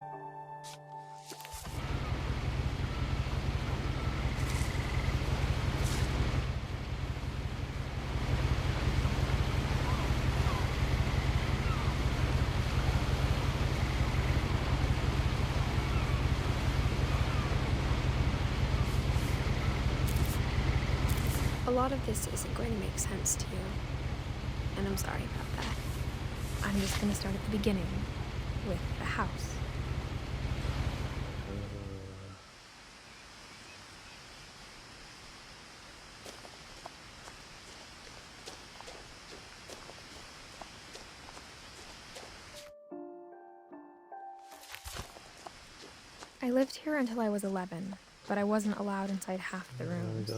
A lot of this isn't going to make sense to you, and I'm sorry about that. I'm just going to start at the beginning, with the house. I lived here until I was 11, but I wasn't allowed inside half the rooms.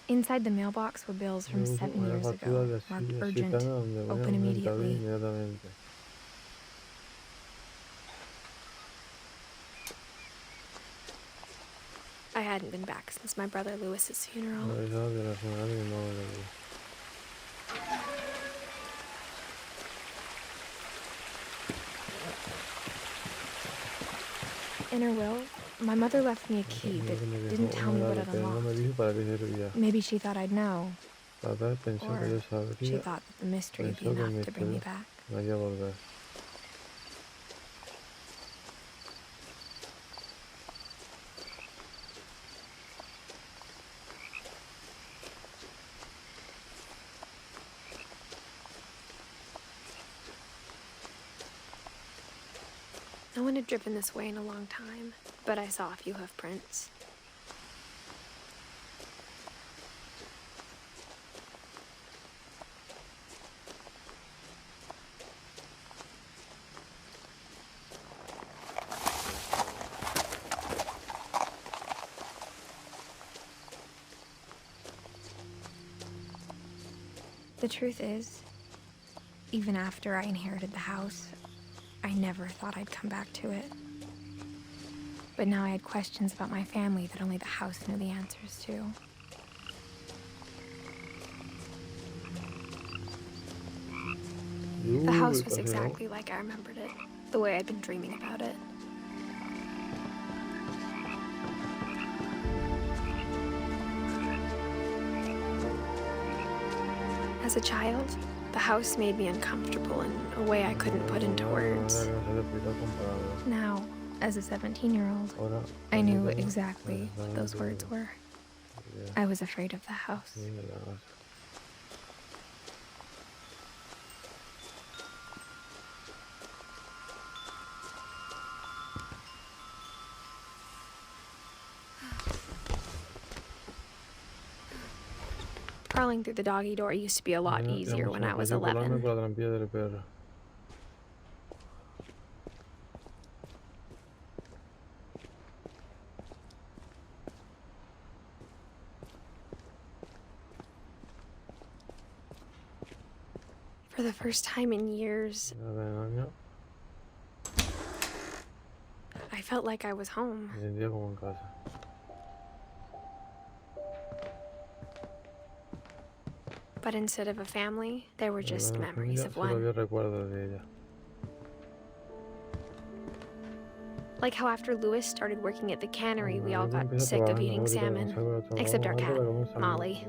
Inside the mailbox were bills from 7 years ago, marked urgent, open immediately. I hadn't been back since my brother Lewis's funeral. In her will, my mother left me a key but didn't tell me what it unlocked. Maybe she thought I'd know. Or she thought that the mystery would be enough to bring me back. No one had driven this way in a long time, but I saw a few hoof prints. The truth is, even after I inherited the house, I never thought I'd come back to it. But now I had questions about my family that only the house knew the answers to. The house was exactly like I remembered it, the way I'd been dreaming about it. As a child, the house made me uncomfortable in a way I couldn't put into words. Now, as a 17-year-old, I knew exactly what those words were. I was afraid of the house. Crawling through the doggy door used to be a lot easier when I was 11. For the first time in years, I felt like I was home. But instead of a family, there were just memories of one. Like how after Lewis started working at the cannery, we all got sick of eating salmon, except our cat, Molly.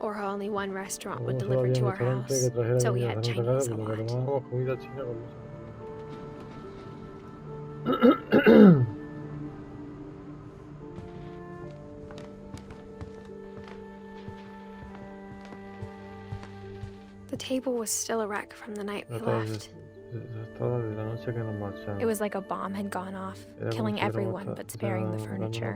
Or how only one restaurant would deliver to our house, so we had Chinese a lot. The table was still a wreck from the night we left. It was like a bomb had gone off, killing everyone but sparing the furniture.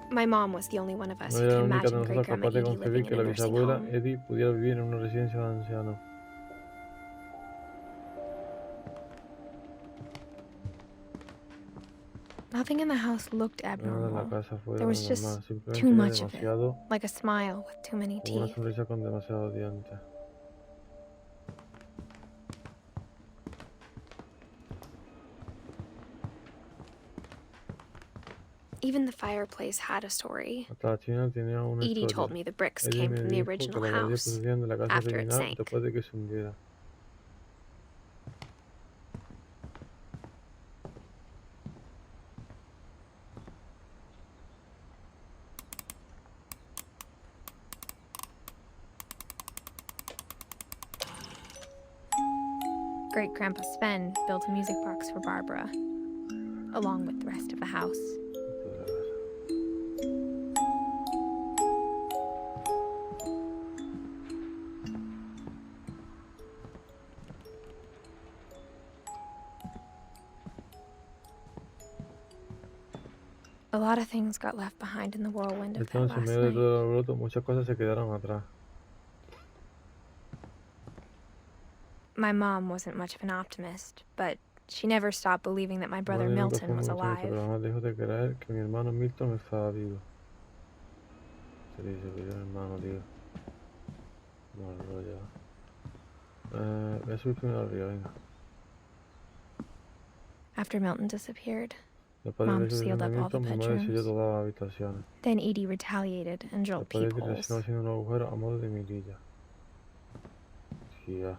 My mom was the only one of us who could imagine Great-Grandma Edie living in a nursing home. Nothing in the house looked Nada en la abnormal. casa fue There was algo just normal, too simplemente era much of it, demasiado, like a smile with too many como una teeth. sonrisa con demasiados dientes. Even the fireplace had a story. Hasta la china tenía una Edie historia. told me the bricks Ella came me from the dijo que original los ladrillos house procedían de la casa after it original sank. después de que se hundiera. Great-Grandpa Sven built a music box for Barbara, along with the rest of the house. A lot of things got left behind in the whirlwind of that Entonces, en last medio de night. todo el alboroto, muchas cosas se quedaron atrás. My mom wasn't much of an optimist, but she never stopped believing that my brother Madre nunca fue Milton muy was optimista, pero alive. jamás dejó de creer que mi hermano Milton estaba vivo. Se dice que yo hermano, tío. Mal rollo. Voy a subir primero arriba, venga. After Milton disappeared, Después de la Mom sealed desaparición de up all the Milton, mi madre selló bedrooms. todas las habitaciones. Then Edie retaliated and drilled Después de que peepholes. presionó haciendo un agujero a modo de mirilla. Tía.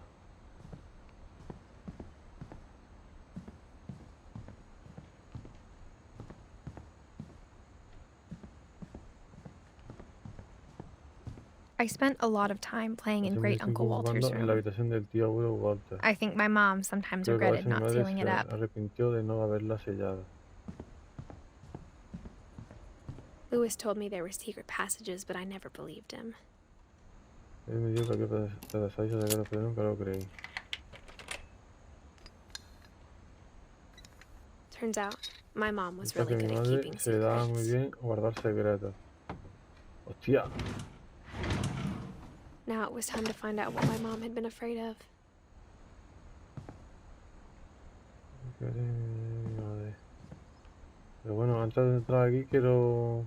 I spent a lot of time playing in Hace Great mucho Uncle tiempo Walter's jugando en la room. habitación del tío abuelo Walter. I think my mom sometimes Creo que a regretted veces mi not madre sealing se it up. arrepintió de no haberla sellado. Lewis told me there were secret passages, but I never believed him. Él me dijo que había pedazos de guerra, pero nunca lo creí. Turns out, my mom was Resulta really que mi good at madre keeping se le daba muy secrets. bien guardar secretos. ¡Hostia! Now it was time to find out what my mom had been afraid of. Pero bueno, antes de entrar aquí quiero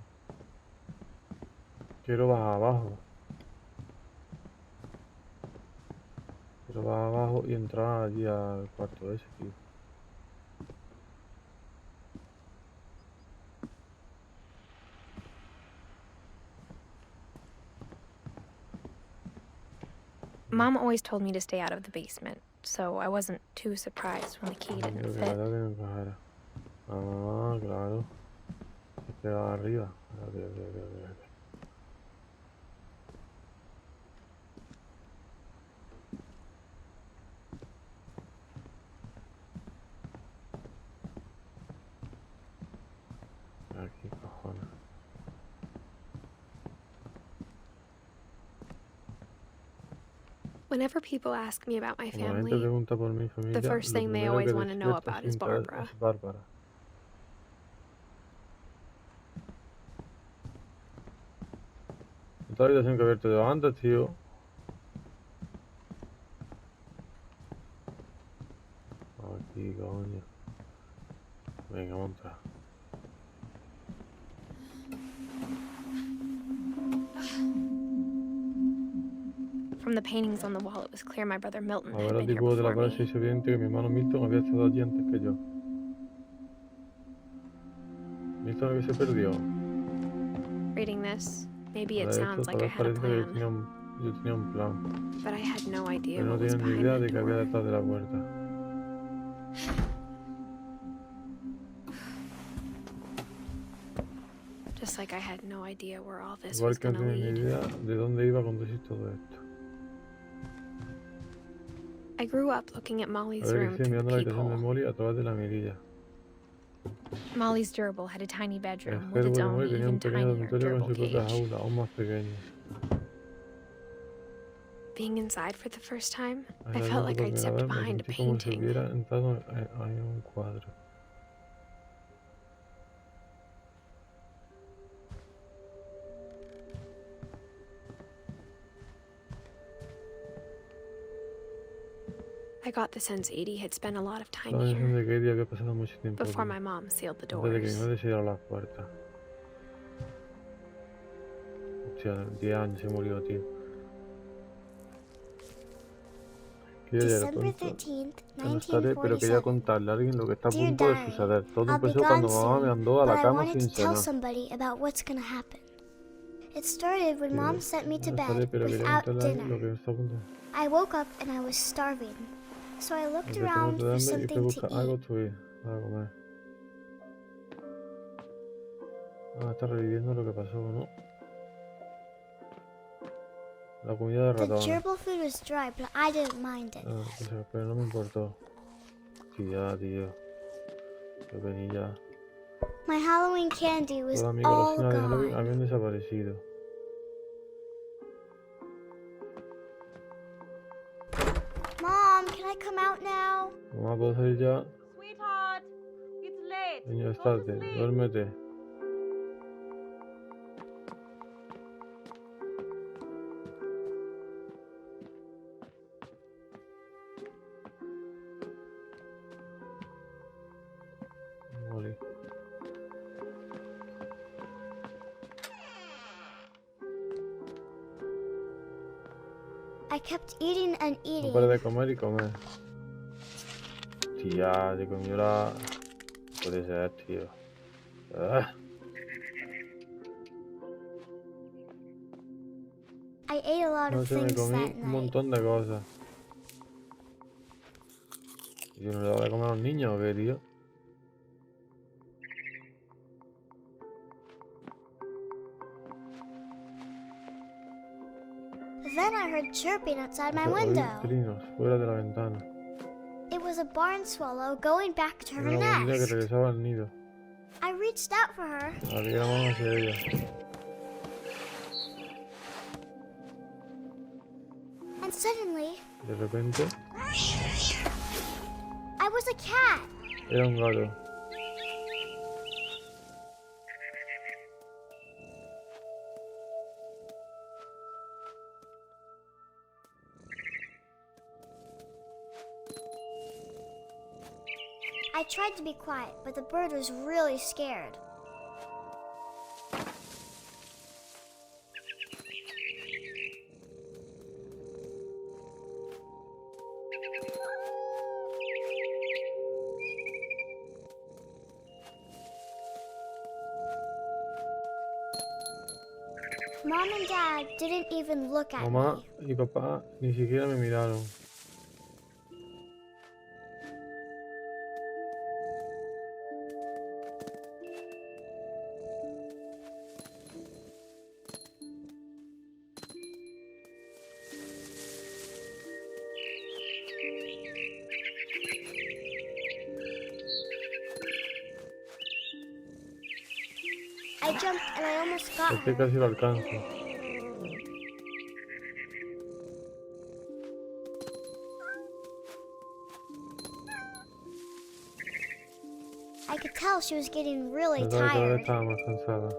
bajar abajo. Quiero bajar abajo y entrar allí al cuarto ese, tío. Mom always told me to stay out of the basement, so I wasn't too surprised when the key didn't Creo que fit. la verdad que me encajara. Ah, claro. Se queda arriba. Ok. Aquí, cojones. Whenever people ask me about my Cuando la gente family, pregunta por mi familia, the first lo thing they primero always que want to know despierta about su is interés Barbara. es Bárbara. Esta habitación que he abierto yo antes, tío. Aquí, coño. Venga, monta. From the paintings on the wall, it was clear my brother Milton A had ver, el been here dibujo de la before pared se me. hizo evidente que mi hermano Milton había estado allí antes que yo. ¿Milton el que se perdió? Reading this, maybe it Para esto, sounds like tal I vez had a parece que plan, yo tenía un plan. but I had no idea Pero no what was tenía ni behind idea that de que había door. detrás de la puerta. Just like I had no idea where all this Igual was que no gonna tenía ni lead. idea de dónde iba a conducir todo esto. I grew up looking at A Molly's ver, room estoy through the mirando la habitación de peephole. Molly a través de la mirilla. Molly's gerbil had a tiny El bedroom with gerbo its de own Molly tenía even un pequeño tinier dormitorio con gerbil su propia cage. jaula, aún más pequeño. Being inside for the first time, Al I salir felt por like I'd primera stepped vez me behind a sentí como si painting. hubiera entrado en un cuadro. I I got the sense Edie had spent a lot of time La sensación here de que Edith había pasado mucho tiempo before aquí, my mom sealed the antes de que mi doors. madre se diera las puertas. Hostia, 10 años se murió, tío. Que yo ya era December tonto. 13th, Ya no estaré, pero quería 1947. contarle a alguien lo que está a Dear punto de Diary, suceder. Todo I'll be empezó cuando gone mamá me soon, mandó a but la I cama wanted sin to tell cenar. somebody about what's gonna happen. It started when Que Mom sent me to no estaré, bed pero quería without contarle a alguien lo dinner. que está a punto. I woke up and I was starving, so I looked Empecé a around de for hambre y fui a something to buscar algo eat. para comer. Ah, está reviviendo lo que pasó, ¿no? La comida de The ratones. gerbil food was dry, but I didn't mind it. Ah, pues, pero no me importó. Sí, ya, tío. Qué penilla. My Halloween candy was Todas mis all golosinas de Halloween gone. habían desaparecido. Mom, can I come out now? Mamá, ¿puedo salir ya? Sweetheart, it's late. Niño, es Go to tarde. sleep. Duérmete. Morí. I kept eating and No eating. paré de comer y comer. Tía, se comió la... Puede ser, tío. Ah, I ate a lot no of sé, me things comí that un night. montón de cosas. ¿Y yo no le daba de comer a los niños o qué, tío? Then I heard chirping outside my Oí window. trinos fuera de la ventana. It was a barn swallow going back to her Era una golondrina que nest. regresaba al nido. I reached out for her. Abrí la mano hacia ella. And suddenly, De repente, I was a cat. era un gato. I tried to be quiet, but the bird was really scared. Mom and Dad didn't even look at Mamá me. y papá ni siquiera me miraron. I jumped and I almost got Es que her. casi lo alcanzo. I could tell she was getting really Pensaba que cada vez tired. estaba más cansada.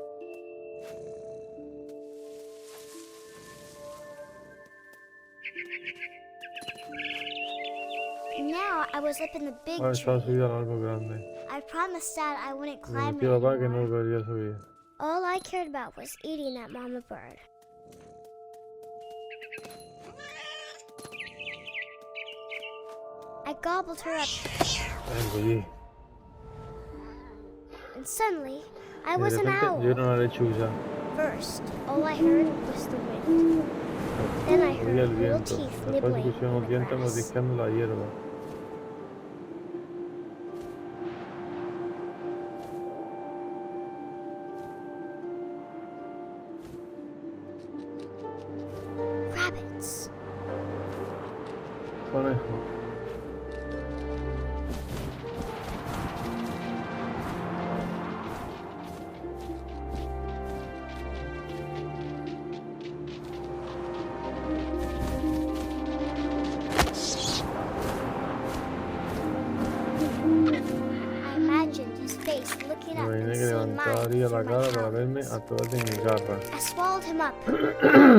Now I was up in the big Ahora estaba tree. subida al árbol grande. I promised Dad I wouldn't Le climb prometí a it papá que no anymore. volvería a subir. All I cared about was eating that mama bird. I gobbled her up, Engollí. and suddenly I Y de was an repente yo owl. era una lechuza. First, all I heard was the wind. Then I Oía heard el little viento. teeth Después nibbling escuché unos in the dientes grass. mordisqueando la hierba. Rabbits. Conejo. I imagined his face looking Me up and imaginé que seeing mine levantaría la through my cara para verme talons. a través de mi garra. I swallowed him up.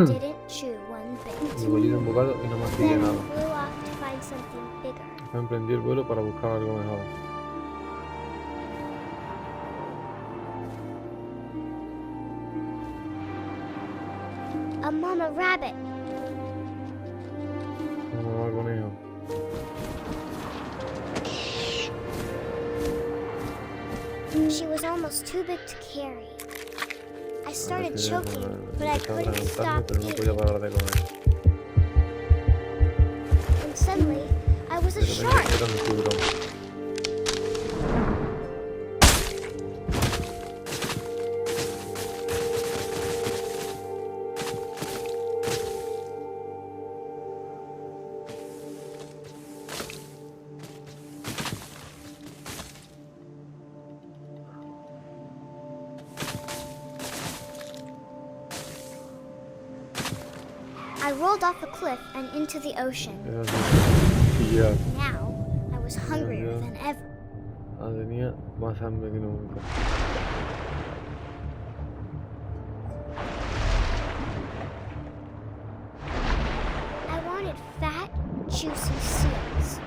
Didn't chew one Y bit. engollido un bocado y no me hacía Then nada. flew off to find find something bigger. Emprendí el vuelo para buscar algo mejor. A mama rabbit. Un mamá conejo. She was almost too big to carry. I started choking, but I couldn't stop Pero no podía eating. parar de comer. And suddenly, I was a De repente shark. era un tiburón. I rolled off a cliff and into the ocean. Era así. Y ya. Now, I was hungrier than ever. Tenía más hambre que nunca. I wanted fat, juicy seals.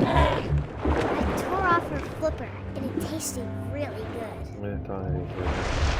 I tore off her flipper, and it tasted really good. Ya estaba delicioso.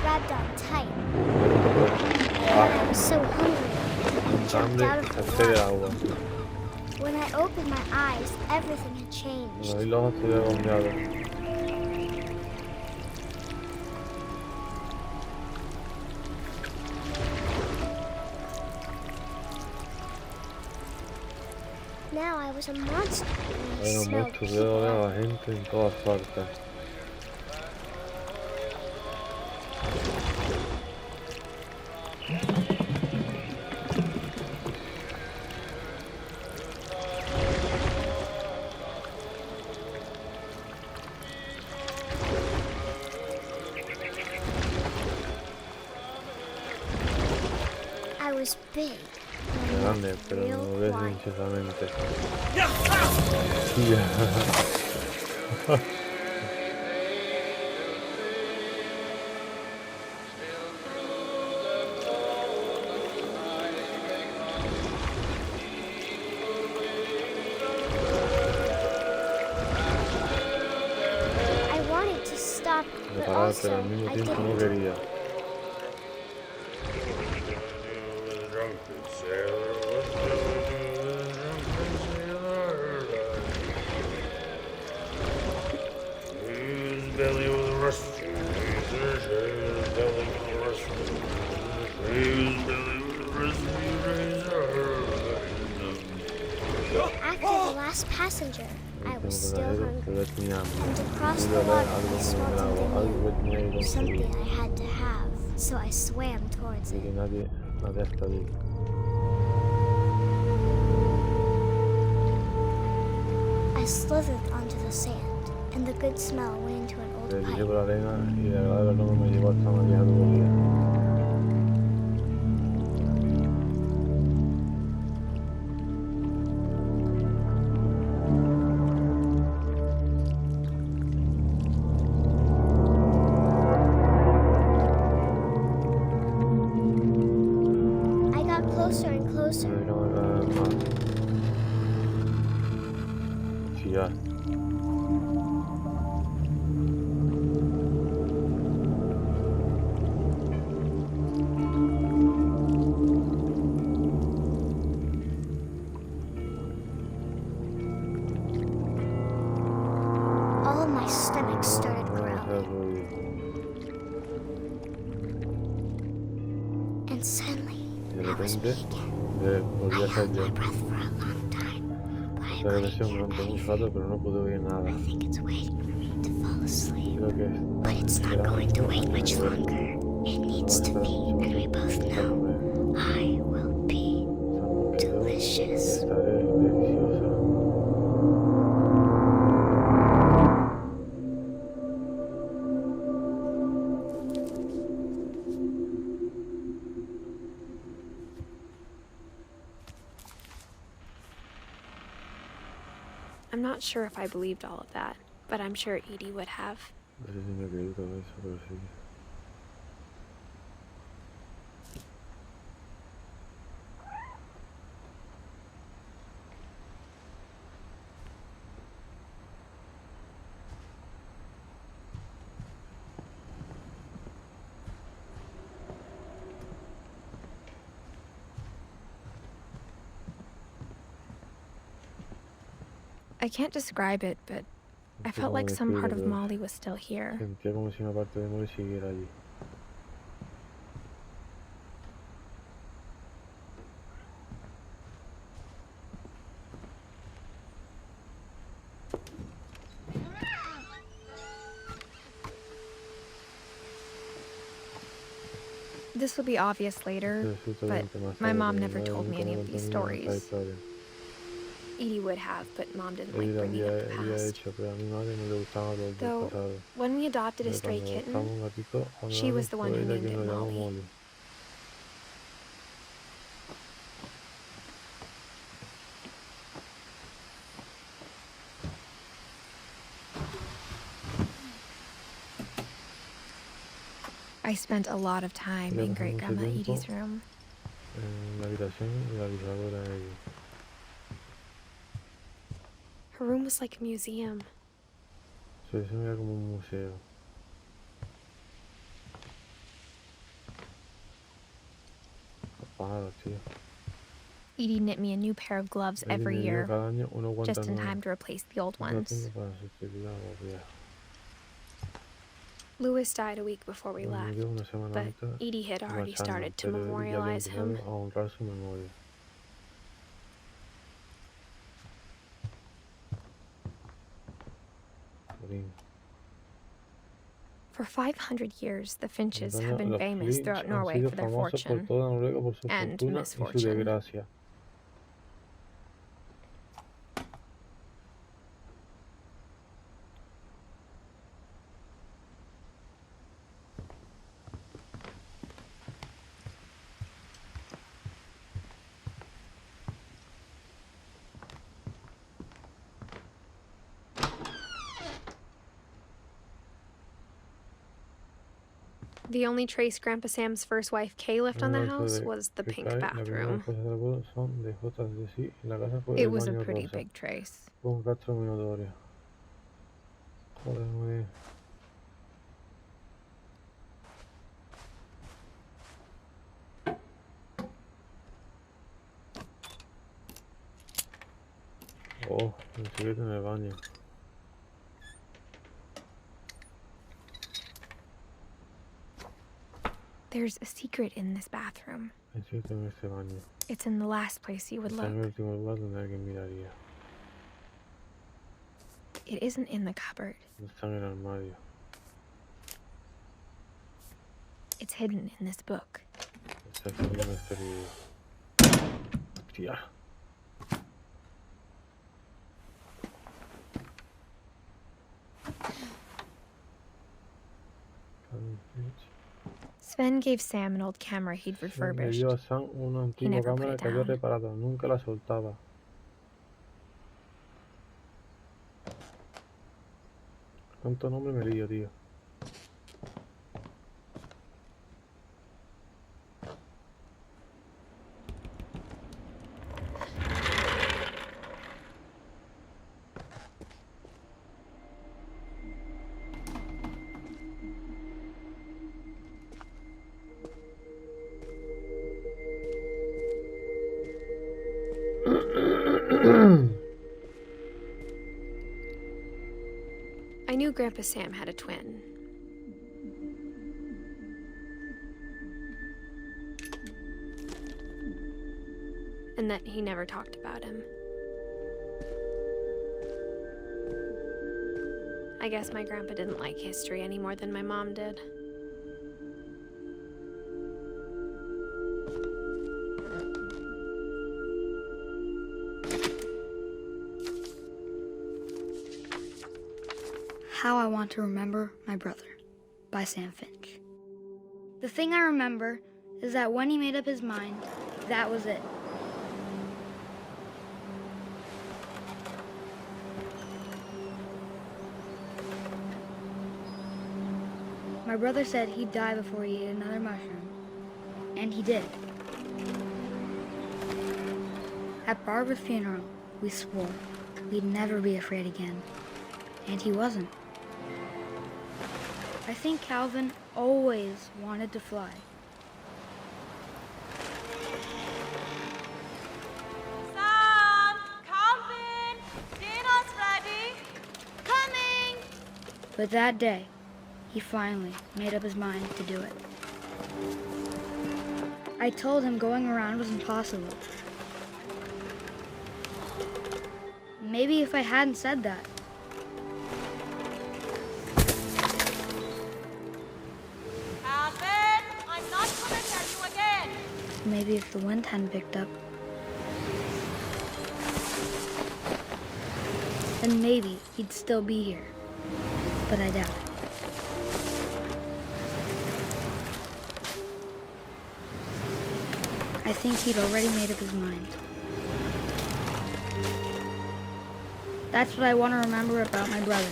Grabbed on tight. I was so hungry, I jumped Hambre, out of the caché de water. agua. When I opened my eyes, everything had changed. Cuando vi los ojos estuve bombeado. Now I was a monster, and I Era un smelled monstruo, veo people. a la gente en todas partes. I was big. Era grande, pero Real no ves quiet. hinchosamente. I wanted to stop, De but parar, also pero al mismo I tiempo no didn't. quería. After the last passenger, I was still hungry. Pero tenía hambre. And to cross the Pude ver water, algo I muy smelled bravo, something algo new. tenía que conseguir. Something I had to have, so I swam towards Y it. que nadie hasta ahí. I I slithered onto the sand, and the good smell went into an old Deslizé pipe. por la arena y el agradable aroma me llevó hasta una vieja tubería. I got closer and Me closer. acercaba cada vez más. Chillar. All my stomach started No me hacer growling, ruido. and suddenly Y de I was repente, me again. volví I a ser held yo. my breath for a long time, but I Esta couldn't agresión hear durante mucho anything. rato, pero no pude oír nada. I think it's waiting for me to fall asleep. Creo que But it's not going to wait much esperando longer. It no va a needs to esperar be, mucho más and we both tiempo para know comer. I will be Sabemos que yo delicious. estaré deliciosa. I'm not sure if I believed all of that, but I'm sure Edie would have. No sé si me creí todo eso, pero sí. I can't describe it, but I No sé felt cómo like some part of describirlo, pero Molly was still here. sentía como si una parte de Molly siguiera allí. This will be obvious later, but my mom never told me any of these stories. Edie would have, but Mom didn't like Edith bringing up the había past. hecho, pero a mi madre no le gustaban los del Though, pasado. when we adopted a Pero stray cuando adoptamos kitten, un gatito, she was the one fue who ella named quien it lo llamó Molly. Molly. I spent a lot of time in Pasamos Great mucho Grandma tiempo Edie's room. en la habitación y la avisadora de ella. Her room was like a museum. Su habitación era como un museo. Los pájaros, tío. Edie knit me a new pair of gloves Ella every me dio year, cada año unos guantes just in nuevos. time to replace the old No ones. tengo para sustituir a los viejos. Louis died a week before we Me left, murió una semana but antes Edie had de already marcharnos, started to pero Edith ya había memorialize him. empezado a honrar su memoria. Morín. For 500 years, the Finches have Los been famous Finch throughout han Norway sido for their famosos por fortune. toda Noruega por su and fortuna y su misfortune. desgracia. The only trace Grandpa Sam's first wife Kay left on the Una house de was the que pink cae, la primera bathroom. cosa de la boda son de Jotas de sí y la casa fue It el was a baño pretty rosa. big trace. Fue un rastro muy notorio. Joder, muy... Oh, el secreto en el baño. There's a secret in this bathroom. El secreto en este baño. It's in the last place you would Está en el look. último lugar donde alguien miraría. It isn't in the cupboard. No está en el armario. It's hidden in this book. Está escondido en este libro. Hostia. Sven gave Sam an old camera he'd Le refurbished. dio a Sam una antigua never put cámara it que había down. reparado, nunca la soltaba. ¿Cuánto nombre me lío, tío? I knew Grandpa Sam had a twin. And that he never talked about him. I guess my grandpa didn't like history any more than my mom did. How I Want to Remember My Brother by Sam Finch. The thing I remember is that when he made up his mind, that was it. My brother said he'd die before he ate another mushroom, and he did. At Barbara's funeral, we swore we'd never be afraid again, and he wasn't. I think Calvin always wanted to fly. Sam! Calvin! Dinner's ready! Coming! But that day, he finally made up his mind to do it. I told him going around was impossible. Maybe if I hadn't said that, Calvin! I'm not gonna tell you again! maybe if the wind hadn't picked up, then maybe he'd still be here. But I doubt it. I think he'd already made up his mind. That's what I want to remember about my brother.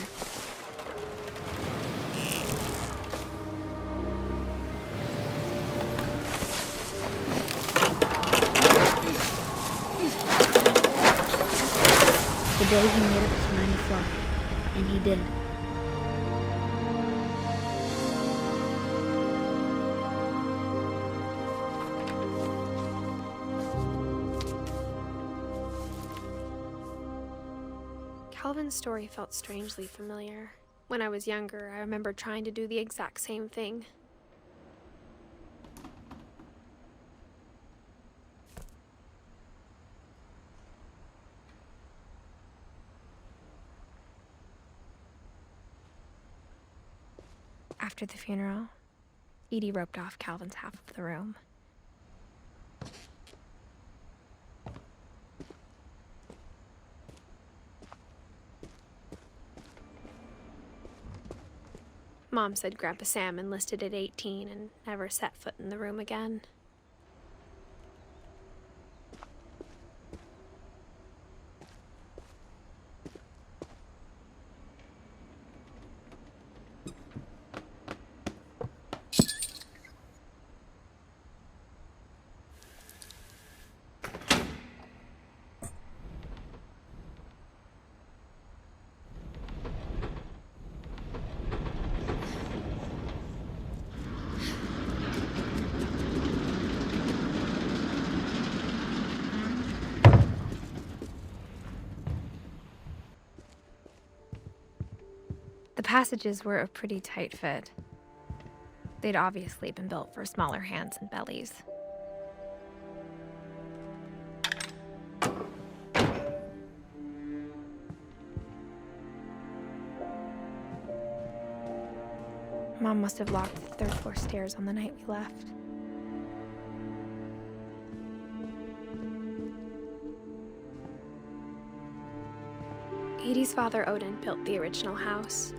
The day he made up his mind to fly, and he did. Calvin's story felt strangely familiar. When I was younger, I remember trying to do the exact same thing. After the funeral, Edie roped off Calvin's half of the room. Mom said Grandpa Sam enlisted at 18 and never set foot in the room again. The passages were a pretty tight fit. They'd obviously been built for smaller hands and bellies. Mom must have locked the third floor stairs on the night we left. Edie's father, Odin, built the original house.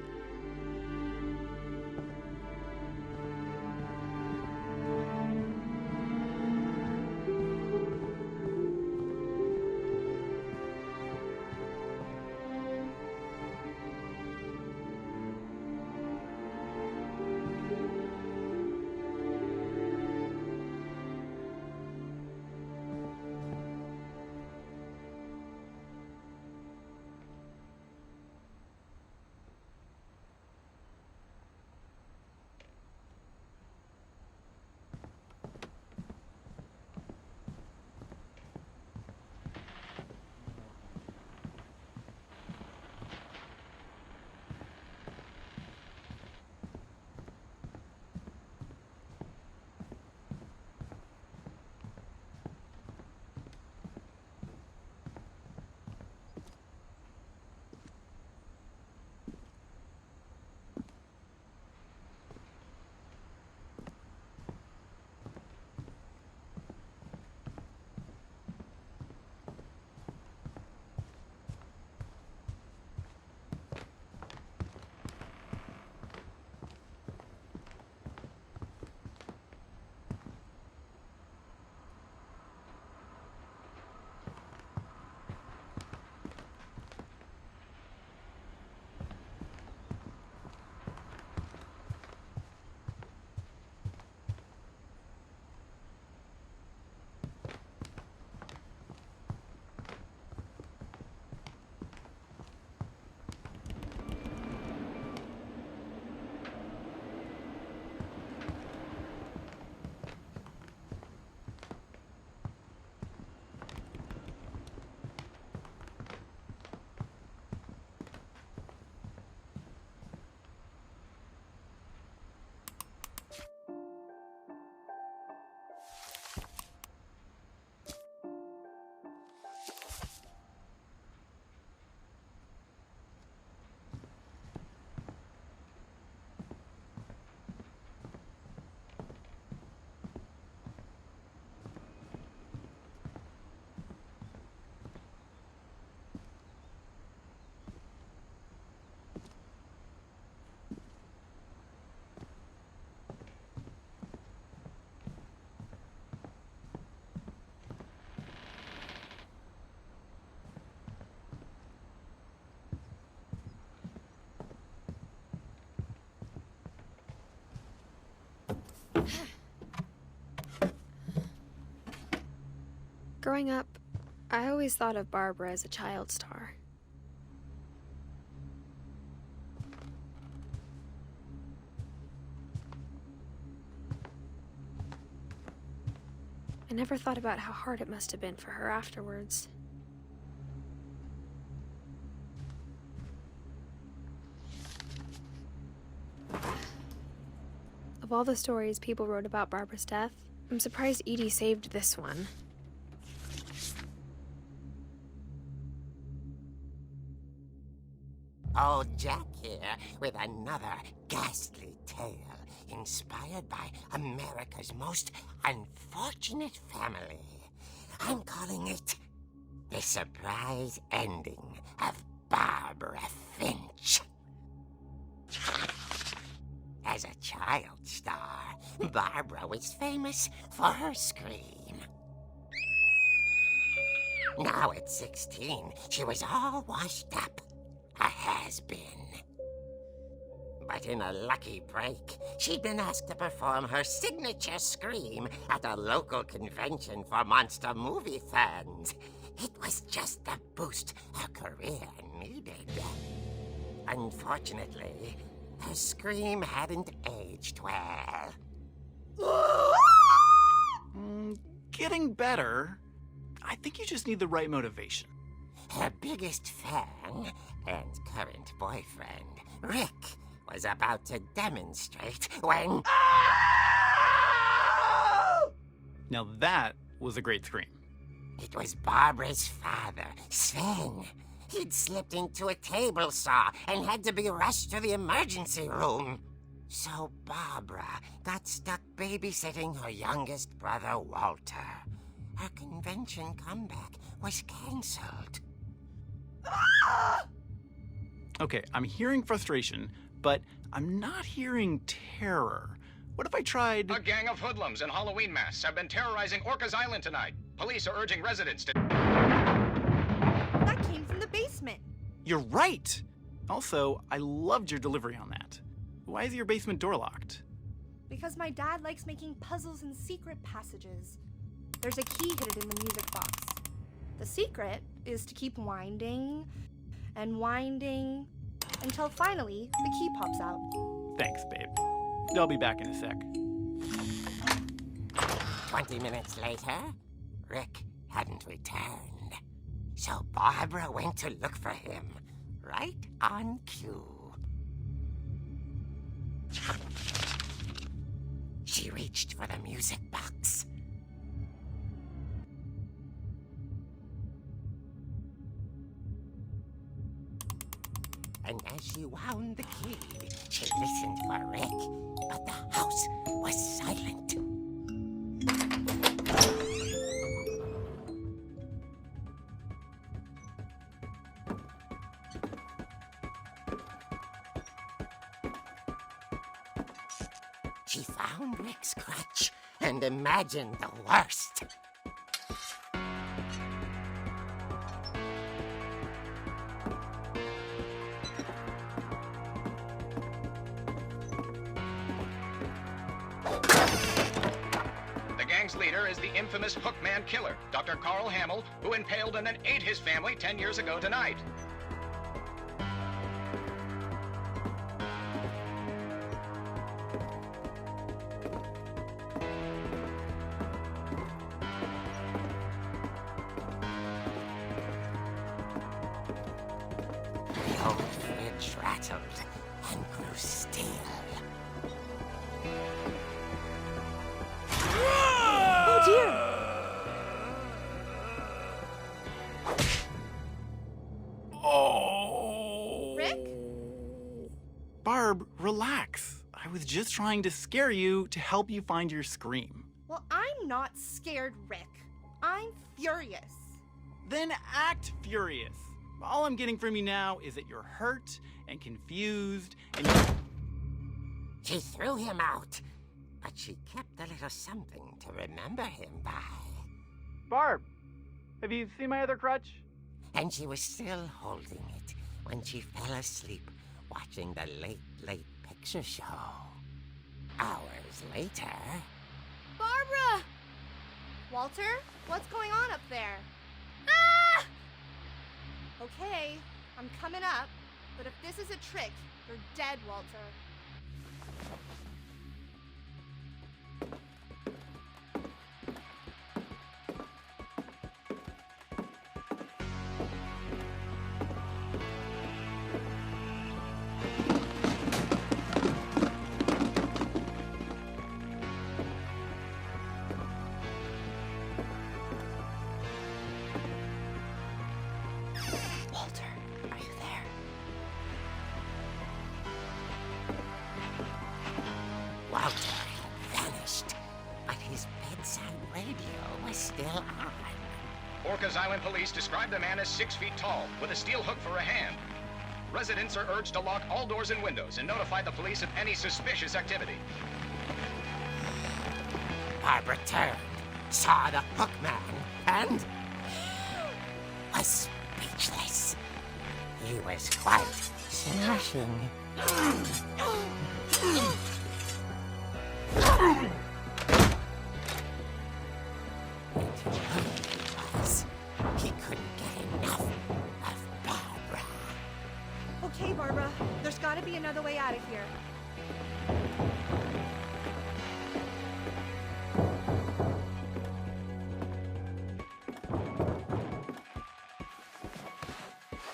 Growing up, I always thought of Barbara as a child star. I never thought about how hard it must have been for her afterwards. Of all the stories people wrote about Barbara's death, I'm surprised Edie saved this one. Old Jack here with another ghastly tale inspired by America's most unfortunate family. I'm calling it The Surprise Ending of Barbara Finch. As a child star, Barbara was famous for her scream. Now at 16, she was all washed up. A has-been. But in a lucky break, she'd been asked to perform her signature scream at a local convention for monster movie fans. It was just the boost her career needed. Unfortunately, her scream hadn't aged well. Getting better. I think you just need the right motivation. Her biggest fan and current boyfriend, Rick, was about to demonstrate when... Now that was a great scream. It was Barbara's father, Sven. He'd slipped into a table saw and had to be rushed to the emergency room. So Barbara got stuck babysitting her youngest brother, Walter. Her convention comeback was cancelled. Okay, I'm hearing frustration, but I'm not hearing terror. What if I tried... A gang of hoodlums in Halloween masks have been terrorizing Orcas Island tonight. Police are urging residents to... That came from the basement. You're right! Also, I loved your delivery on that. Why is your basement door locked? Because my dad likes making puzzles and secret passages. There's a key hidden in the music box. The secret is to keep winding and winding until finally the key pops out. Thanks, babe. I'll be back in a sec. 20 minutes later, Rick hadn't returned. So Barbara went to look for him, right on cue. She reached for the music box. And as she wound the key, she listened for Rick, but the house was silent. She found Rick's crutch and imagined the worst. The gang's leader is the infamous Hookman killer, Dr. Carl Hamill, who impaled and then ate his family 10 years ago tonight. The old fridge rattled and grew still. Oh dear! Oh! Rick? Barb, relax. I was just trying to scare you to help you find your scream. Well, I'm not scared, Rick. I'm furious. Then act furious. All I'm getting from you now is that you're hurt and confused and She threw him out, but she kept a little something to remember him by. Barb, have you seen my other crutch? And she was still holding it when she fell asleep watching the late picture show. Hours years later... Barbara! Walter, what's going on up there? Ah! Okay, I'm coming up, but if this is a trick, you're dead, Walter. Walter had vanished, but his bedside radio was still on. Orcas Island police describe the man as 6 feet tall, with a steel hook for a hand. Residents are urged to lock all doors and windows and notify the police of any suspicious activity. Barbara turned, saw the hook man, and was speechless. He was quite smashing. He couldn't get enough of Barbara. Okay, Barbara, there's gotta be another way out of here.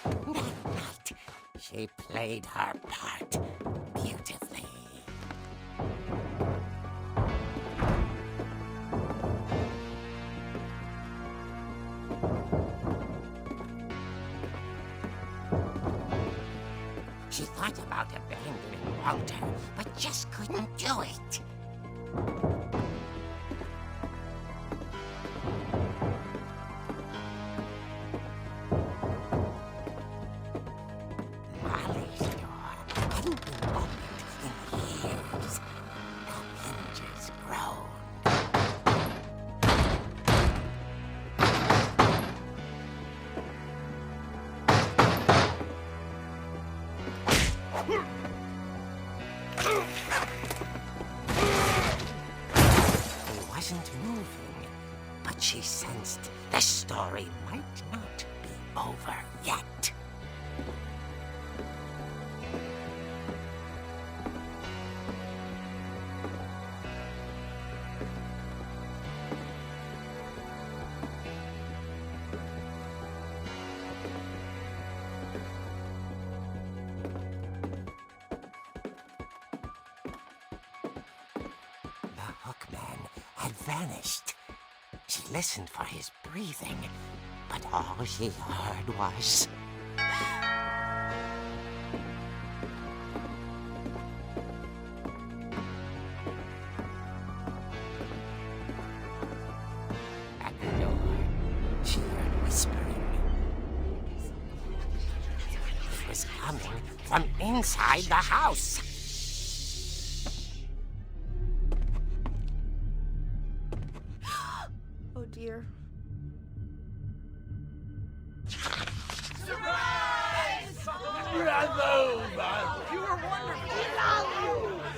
That night, she played her part beautifully. She thought about abandoning Walter, but just couldn't do it. Molly's door hadn't been opened in years. The hinges groaned. He wasn't moving, but she sensed the story might not be over yet. The hookman had vanished. She listened for his breathing, but all she heard was... At the door, she heard whispering. It was coming from inside the house. Oh dear. The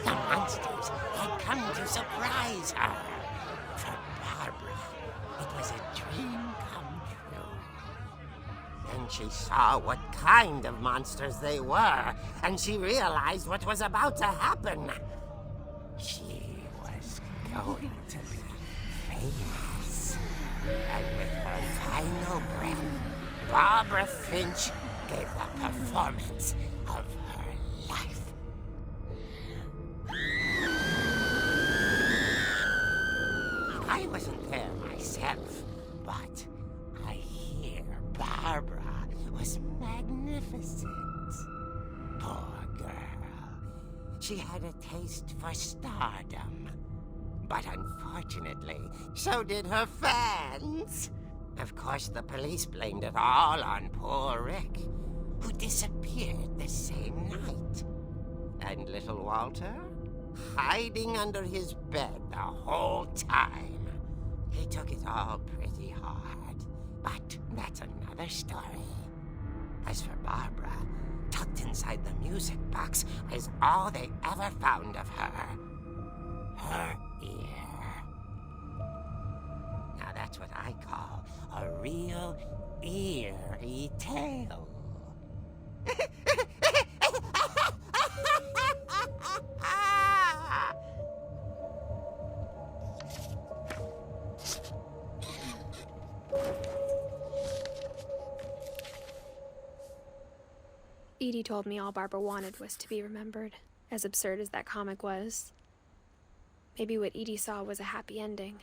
monsters had come to surprise her. For Barbara, it was a dream come true. Then she saw what kind of monsters they were, and she realized what was about to happen. She was going to be famous. And with her final breath, Barbara Finch gave the performance of her life. I wasn't there myself, but I hear Barbara was magnificent. Poor girl. She had a taste for stardom. But unfortunately, so did her fans. Of course, the police blamed it all on poor Rick, who disappeared the same night. And little Walter? Hiding under his bed the whole time. He took it all pretty hard, but that's another story. As for Barbara, tucked inside the music box is all they ever found of her. Her what I call a real eerie tale. Edie told me all Barbara wanted was to be remembered, as absurd as that comic was. Maybe what Edie saw was a happy ending.